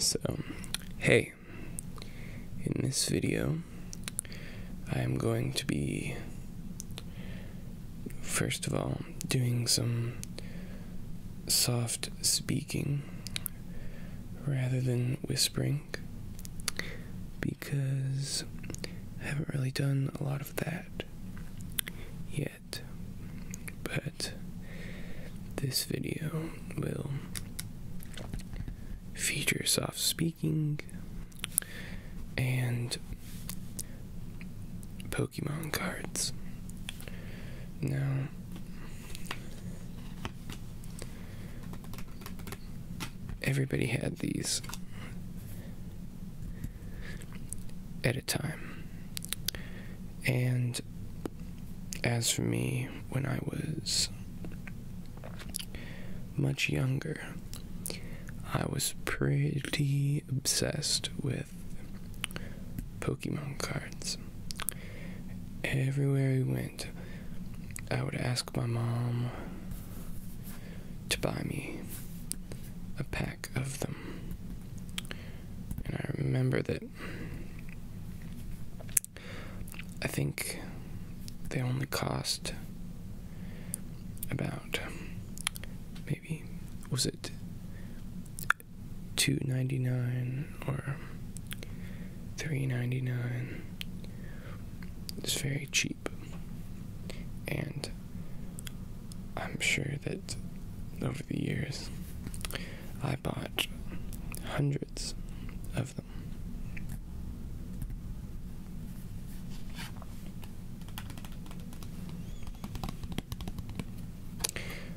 So, hey, in this video, I am going to be, first of all, doing some soft speaking rather than whispering, because I haven't really done a lot of that yet, but this video will feature soft speaking and Pokemon cards. Now, everybody had these at a time, and as for me, when I was much younger, I was pretty obsessed with Pokemon cards. Everywhere we went, I would ask my mom to buy me a pack of them. And I remember that I think they only cost about, maybe, was it $2.99 or $3.99? It's very cheap, and I'm sure that over the years I bought hundreds of them.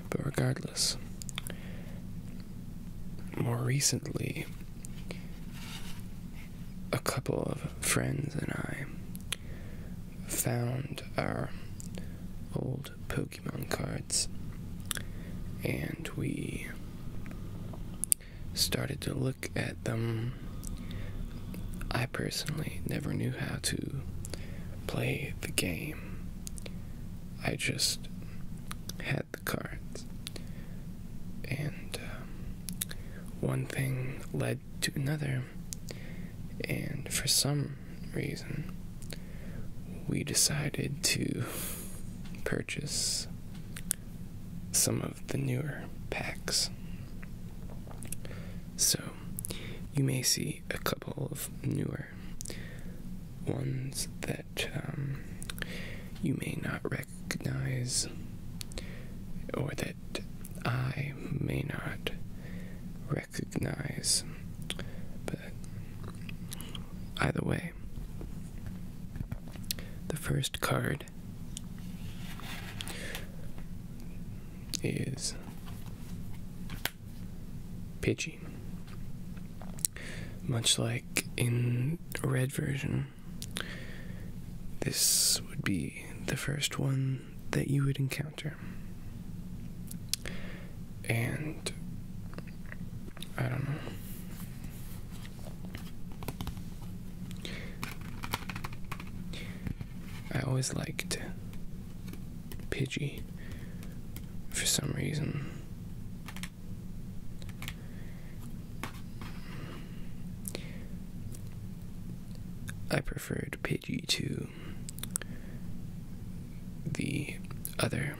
But regardless, more recently, a couple of friends and I found our old Pokemon cards, and we started to look at them. I personally never knew how to play the game. I just had the cards, and one thing led to another, and for some reason we decided to purchase some of the newer packs. So you may see a couple of newer ones that you may not recognize, or that I may not recognize, but either way, the first card is Pidgey. Much like in the red version, this would be the first one that you would encounter. And I don't know. I always liked Pidgey for some reason. I preferred Pidgey to the other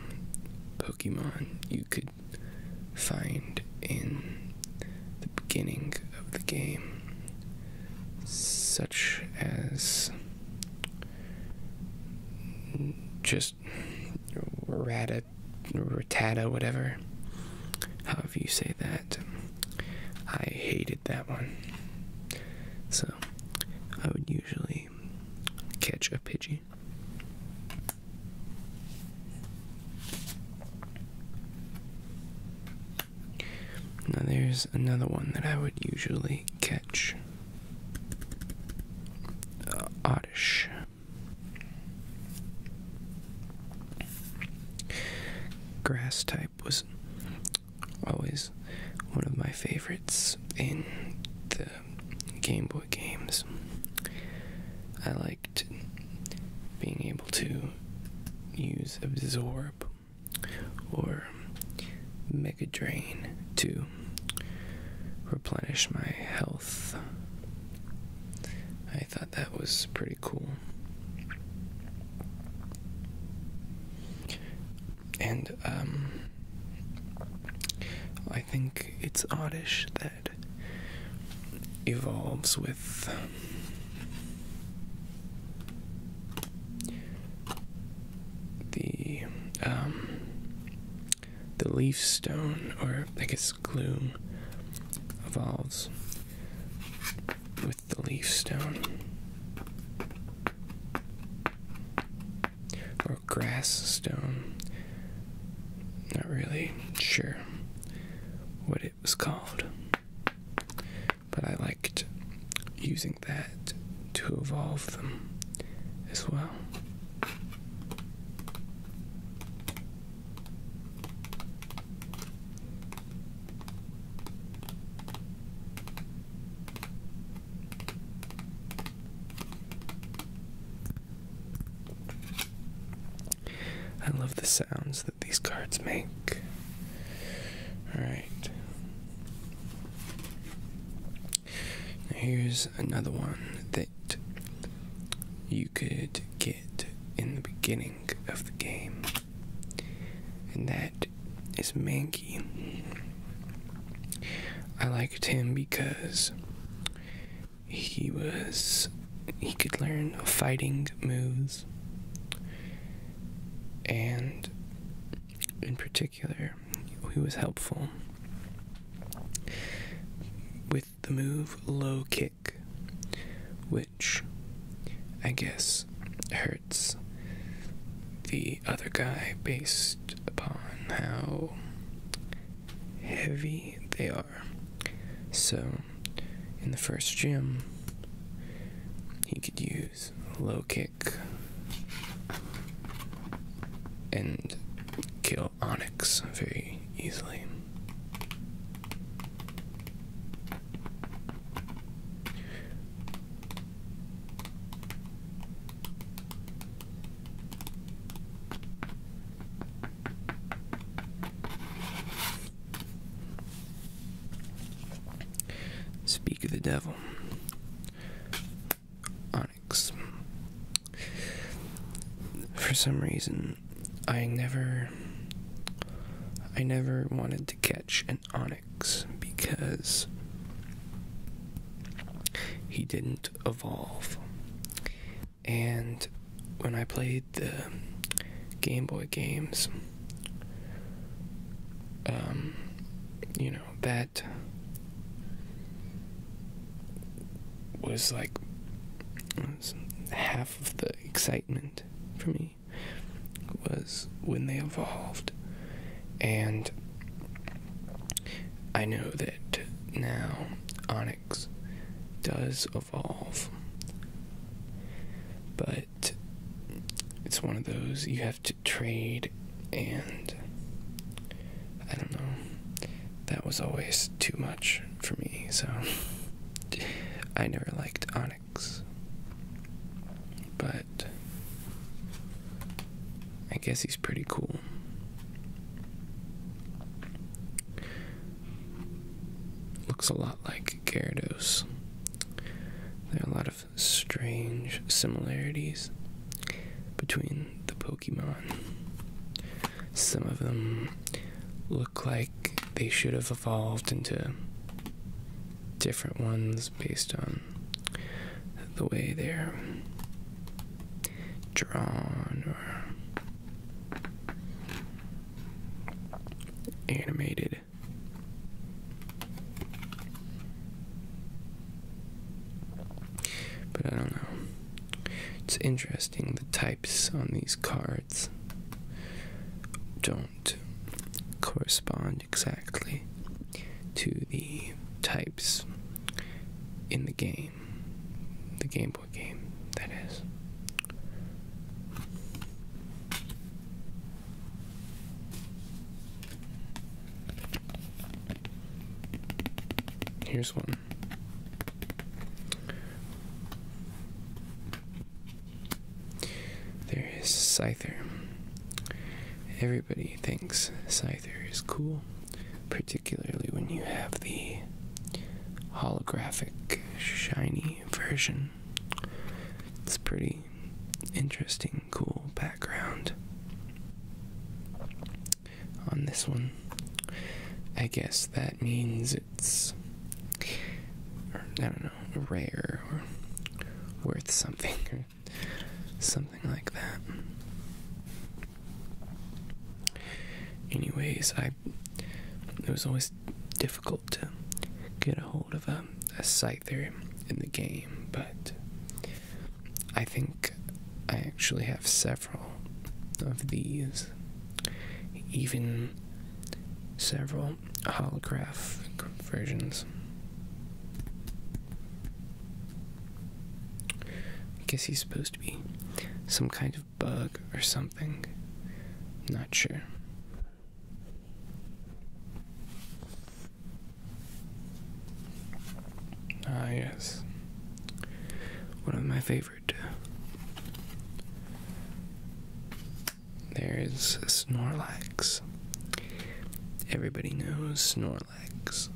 Pokemon you could find in the beginning of the game, such as just Rattata, whatever, however you say that. I hated that one, so I would usually catch a Pidgey. Now there's another one that I would usually catch. Oddish. Grass type was always one of my favorites in the Game Boy games. I liked being able to use Absorb or Mega Drain to replenish my health. I thought that was pretty cool. And I think it's oddish that evolves with the leaf stone, or I guess gloom, evolves with the leaf stone, or grass stone. Not really sure what it was called, but I liked using that to evolve them as well. I love the sounds that these cards make. Alright. Now here's another one that you could get in the beginning of the game, and that is Mankey. I liked him because he could learn fighting moves, and in particular, he was helpful with the move low kick, which I guess hurts the other guy based upon how heavy they are. So in the first gym, he could use low kick and kill Onyx very easily. Speak of the devil. Onyx. For some reason, I never wanted to catch an Onyx because he didn't evolve. And when I played the Game Boy games, that was like half of the excitement for me, was when they evolved. And I know that now Onyx does evolve, but it's one of those you have to trade, and I don't know, that was always too much for me, so I never liked Onyx. But I guess he's pretty cool. Looks a lot like Gyarados. There are a lot of strange similarities between the Pokemon. Some of them look like they should have evolved into different ones based on the way they're drawn or animated. But I don't know. It's interesting, the types on these cards don't correspond exactly to the types in the game. The Game Boy game, that is. Here's one. There is Scyther. Everybody thinks Scyther is cool, particularly when you have the holographic, shiny version. It's pretty interesting, cool background on this one. I guess that means it's, I don't know, rare or worth something or something like that. Anyways, it was always difficult to get a hold of a scyther in the game, but I think I actually have several of these, even several holographic versions. I guess he's supposed to be some kind of bug or something. Not sure. Ah, yes. One of my favorite. There's Snorlax. Everybody knows Snorlax.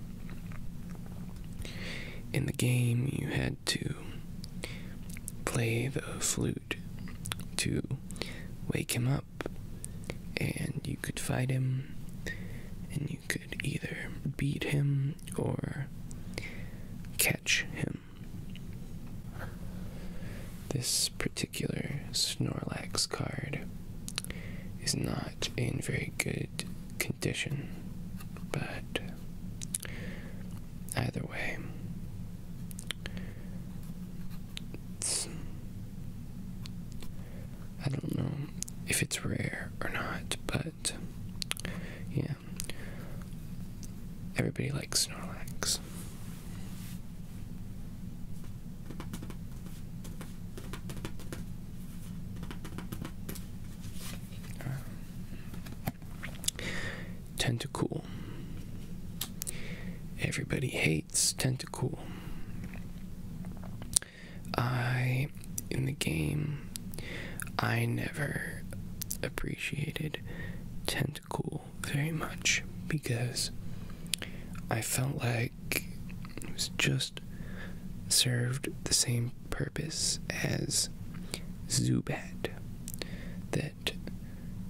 In the game, you had to play the flute to wake him up, and you could fight him, and you could either beat him or catch him. This particular Snorlax card is not in very good condition, but either way, I don't know if it's rare or not, but yeah, everybody likes Snorlax. Tentacool. Everybody hates Tentacool. In the game, I never appreciated Tentacool very much because I felt like it was just served the same purpose as Zubat, that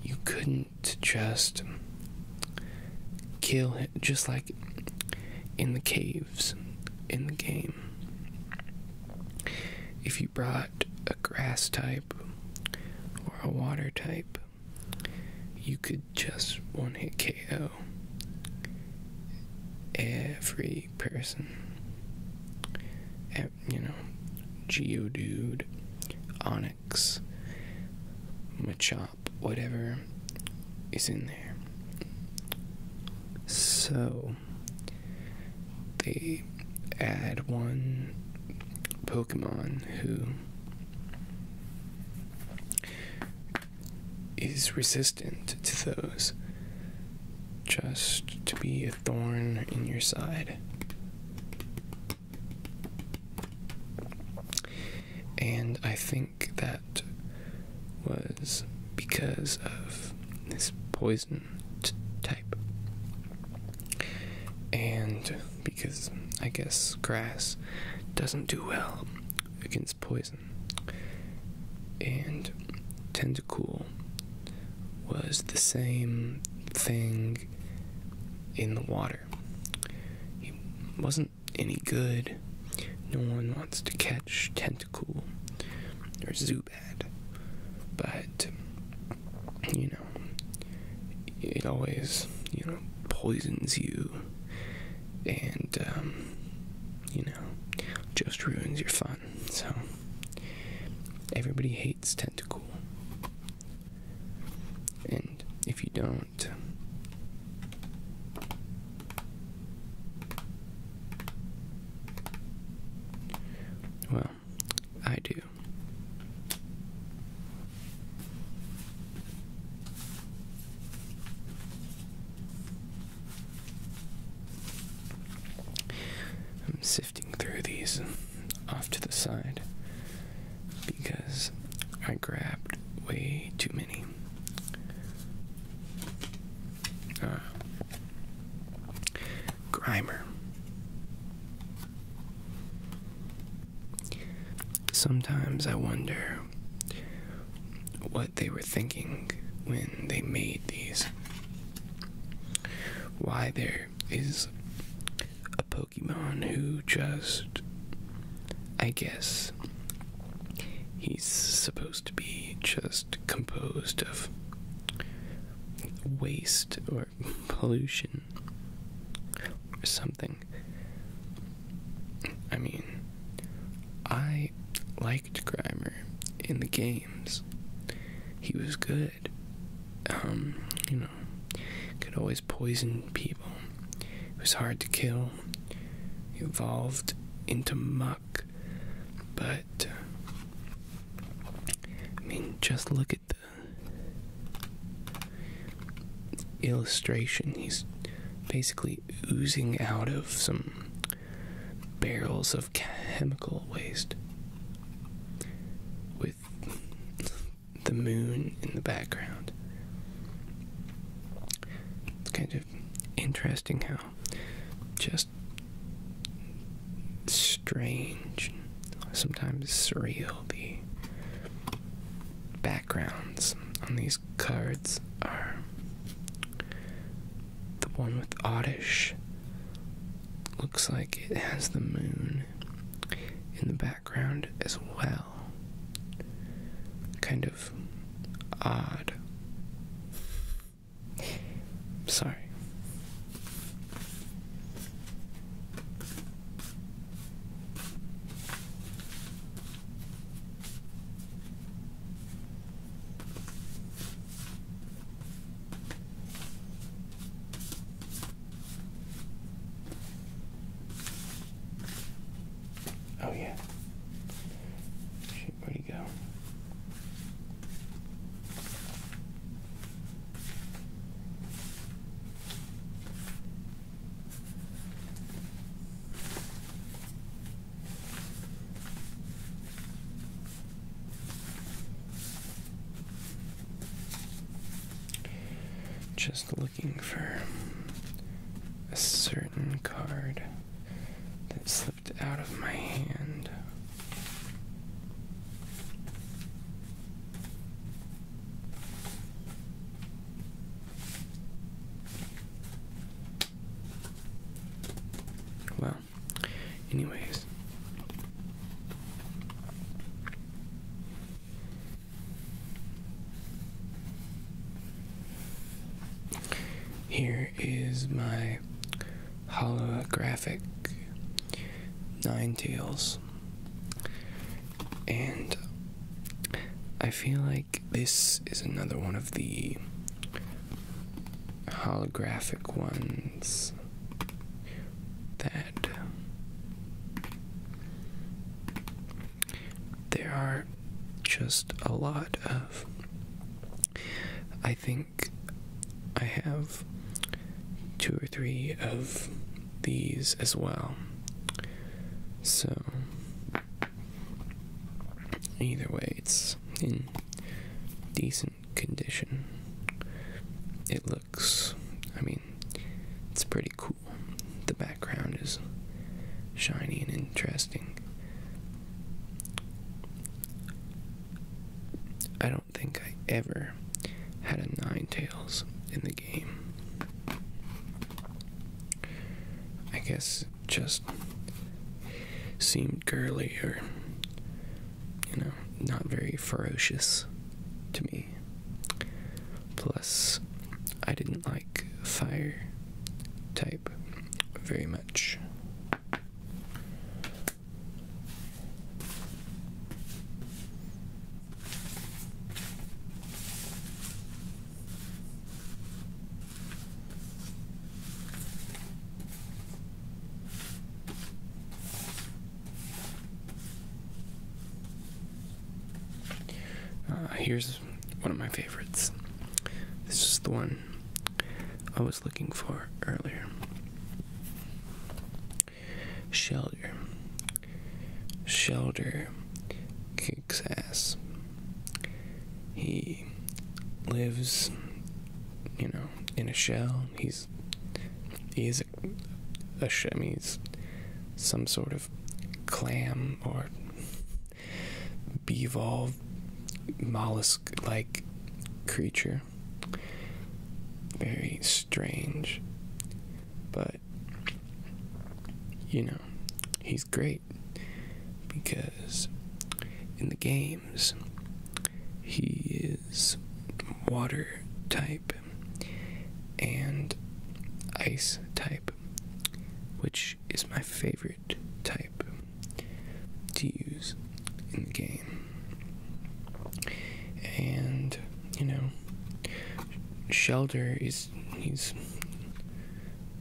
you couldn't just kill him, just like in the caves in the game. If you brought a grass type or a water type, you could just one-hit KO every person. You know, Geodude, Onyx, Machop, whatever is in there. So they add one Pokemon who is resistant to those, just to be a thorn in your side. And I think that was because of this poison type. And because I guess grass doesn't do well against poison. And Tentacool was the same thing in the water. He wasn't any good. No one wants to catch Tentacool or Zubat. But, you know, it always, poisons you and, just ruins your fun. So, everybody hates Tentacool. And if you don't, well, I do. I'm sifting through these off to the side because I grabbed way too many. Grimer. sometimes I wonder what they were thinking when they made these. Why there is a Pokemon who just, I guess, he's supposed to be just composed of waste or pollution or something. I mean, I liked Grimer in the games. He was good. Could always poison people. It was hard to kill. He evolved into muck. But, just look at the illustration. He's basically oozing out of some barrels of chemical waste with the moon in the background. It's kind of interesting how just strange, sometimes surreal, the backgrounds on these cards are. The one with Oddish looks like it has the moon in the background as well. Kind of odd. Sorry. Oh yeah. Shit, where'd he go? Just looking for a certain card that slipped out of my hand. Well, anyways. Here is my holographic Ninetales, and I feel like this is another one of the holographic ones that there are just a lot of. I think I have 2 or 3 of these as well. So, either way, it's in decent condition. It looks, it's pretty cool. The background is shiny and interesting. I don't think I ever had a Ninetales in the game. I guess it just seemed girly or, not very ferocious to me. Plus, I didn't like fire type very much. Here's one of my favorites. This is the one I was looking for earlier. Shelter. Shelter kicks ass. He lives, in a shell. He's he's some sort of clam or bivalve mollusk-like creature. Very strange. But, you know, he's great because in the games, he is water type and ice type, which is my favorite type to use in the game. And, you know, Shelter he's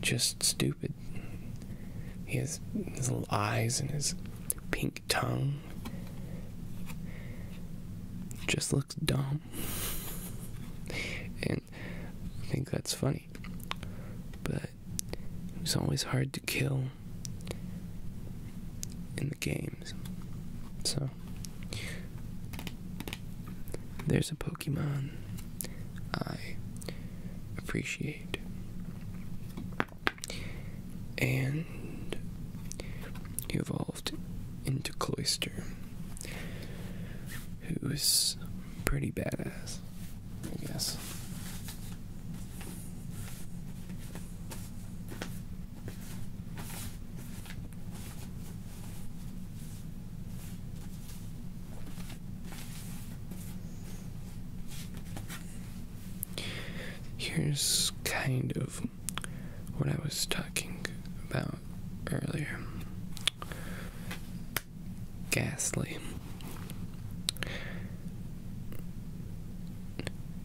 just stupid. He has his little eyes and his pink tongue. Just looks dumb. And I think that's funny. But he's always hard to kill in the games. So there's a Pokemon I appreciate. And he evolved into Cloyster, who is pretty badass, I guess. Here's kind of what I was talking about earlier. Ghastly.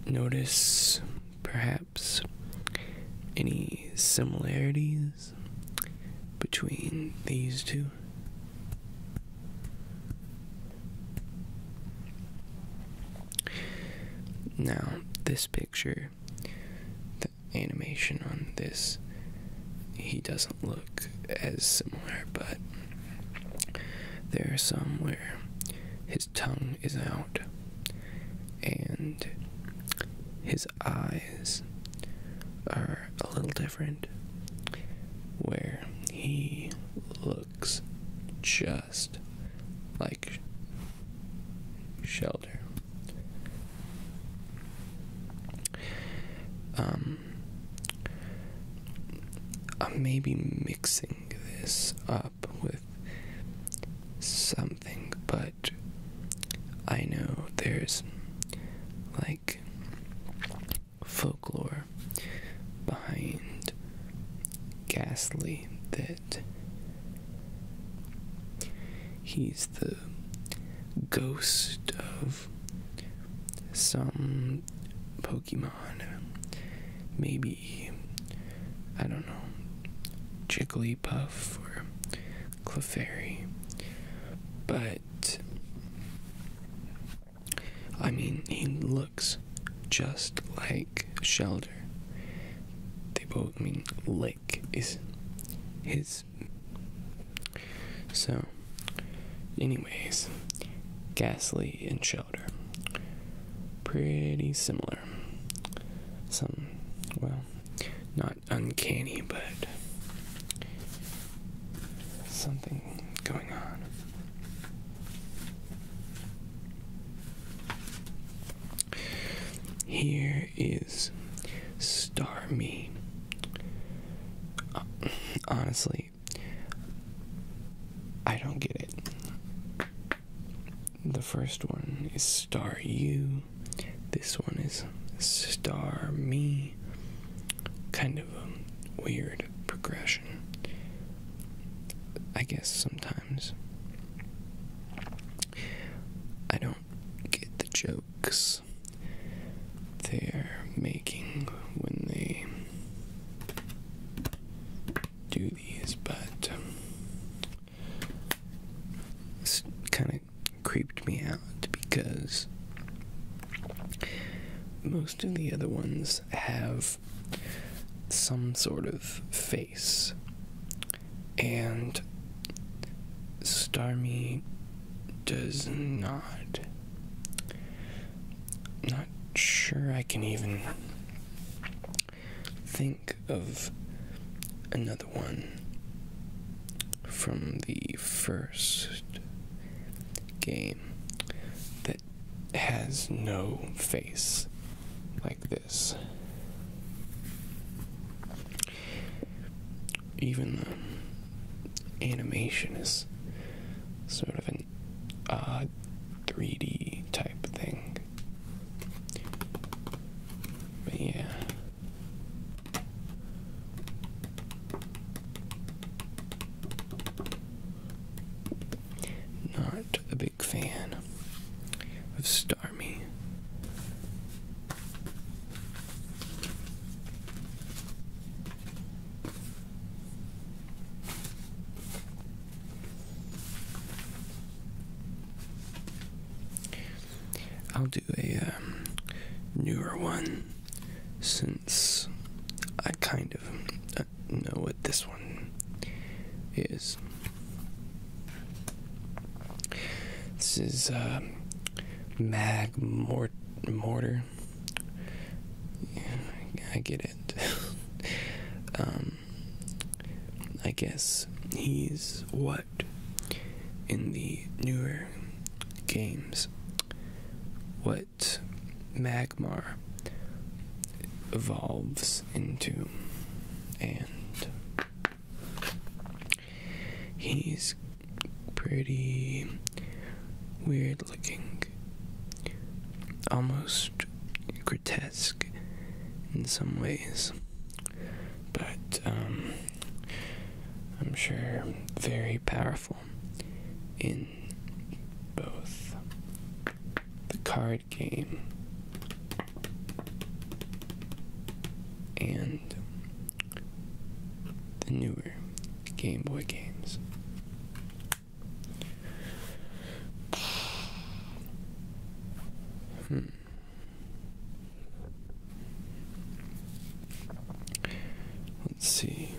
Notice perhaps any similarities between these two? Now, this picture, the animation on this, he doesn't look as similar, but there are some where his tongue is out and his eyes are a little different, where he looks just like Shelter. I'm maybe mixing this up with something, but I know there's like folklore behind Ghastly that he's the ghost of some Pokemon. Maybe, I don't know, Jigglypuff or Clefairy. But, I mean, he looks just like Shelter. They both, I mean, Lick is his. So, anyways, Ghastly and Shelter, pretty similar. Some, well, not uncanny, but something going on. Here is Starmie. Honestly, I don't get it. The first one is Staryu. This one is Starmie. Kind of a weird progression, I guess. Sometimes I don't get the jokes they're making when they do these, but it's kind of creeped me out because most of the other ones have some sort of face, and Starmie does not. Not sure I can even think of another one from the first game. has no face like this. Even the animation is sort of an odd 3D type thing. But yeah. Not a big fan of Starmie. I'll do a newer one since I kind of know what this one is. This is mortar. Yeah, I get it. I guess he's what in the newer games what Magmar evolves into, and he's pretty weird looking, almost grotesque in some ways, but I'm sure very powerful in both the card game and the newer Game Boy games. Let's see.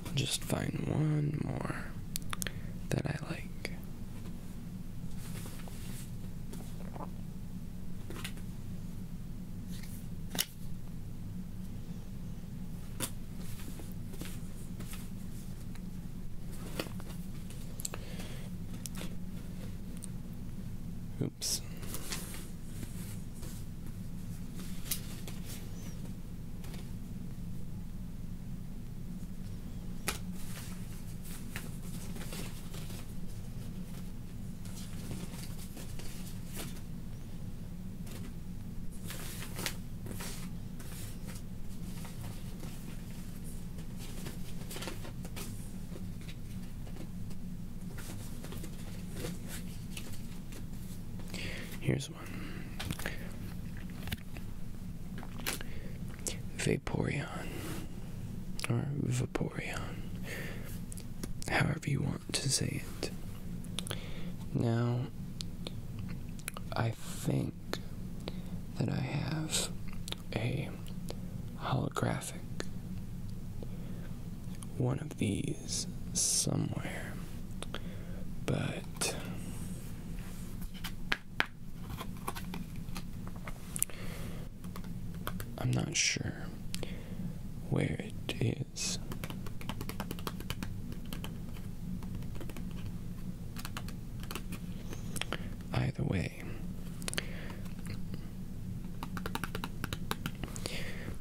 I'll just find one more that I like. Oops. Here's one. Vaporeon, or Vaporeon, however you want to say it. Now, I think that I have a holographic one of these somewhere, but I'm not sure where it is. Either way,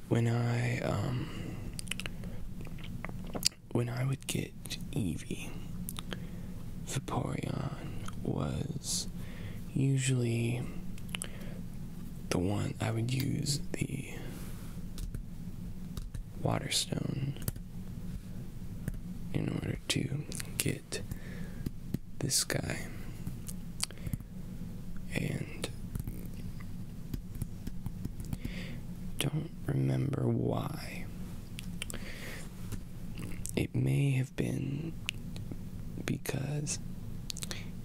when I would get Eevee, Vaporeon was usually the one I would use the Water Stone in order to get this guy, and don't remember why. It may have been because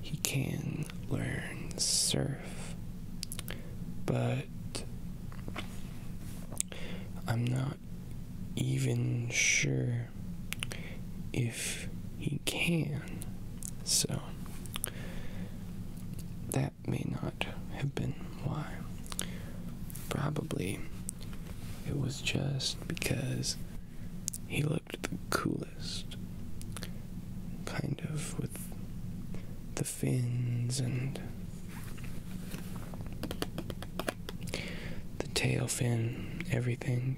he can learn Surf, but I'm not even sure if he can, so that may not have been why. Probably it was just because he looked the coolest, kind of with the fins and the tail fin, everything.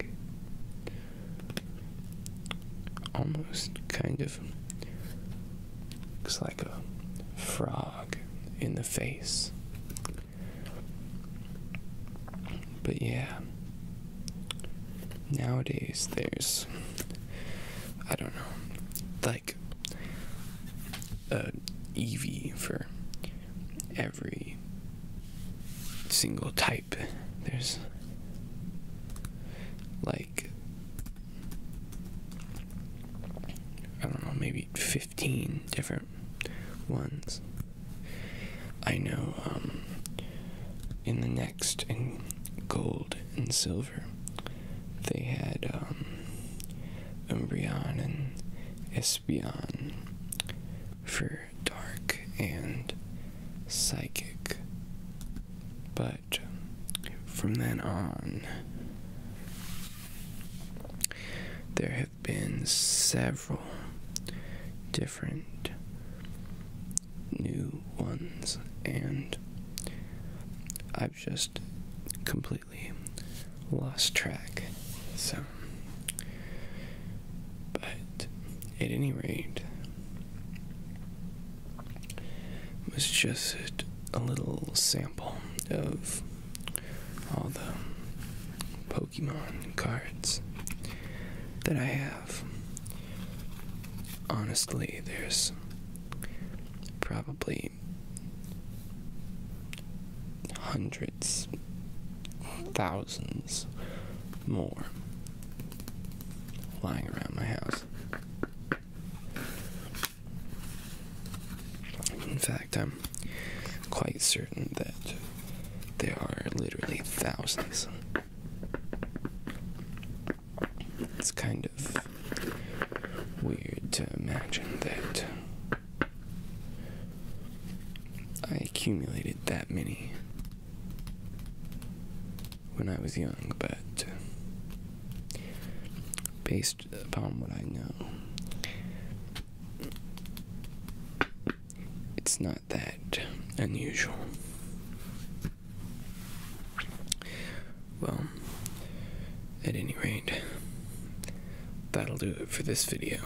Almost kind of looks like a frog in the face. But yeah, nowadays there's, I don't know, like a Eevee for every single type. There's like, I don't know, maybe 15 different ones. I know in the next, in gold and silver, they had Umbreon and Espeon for dark and psychic. But from then on, there have been several different new ones, and I've just completely lost track. So, but at any rate, it was just a little sample of all the Pokemon cards that I have. Honestly, there's probably hundreds, thousands more lying around my house. In fact, I'm quite certain that there are literally thousands. It's kind of weird to imagine that I accumulated that many when I was young, but based upon what I know, it's not that unusual. Well, at any rate, that'll do it for this video.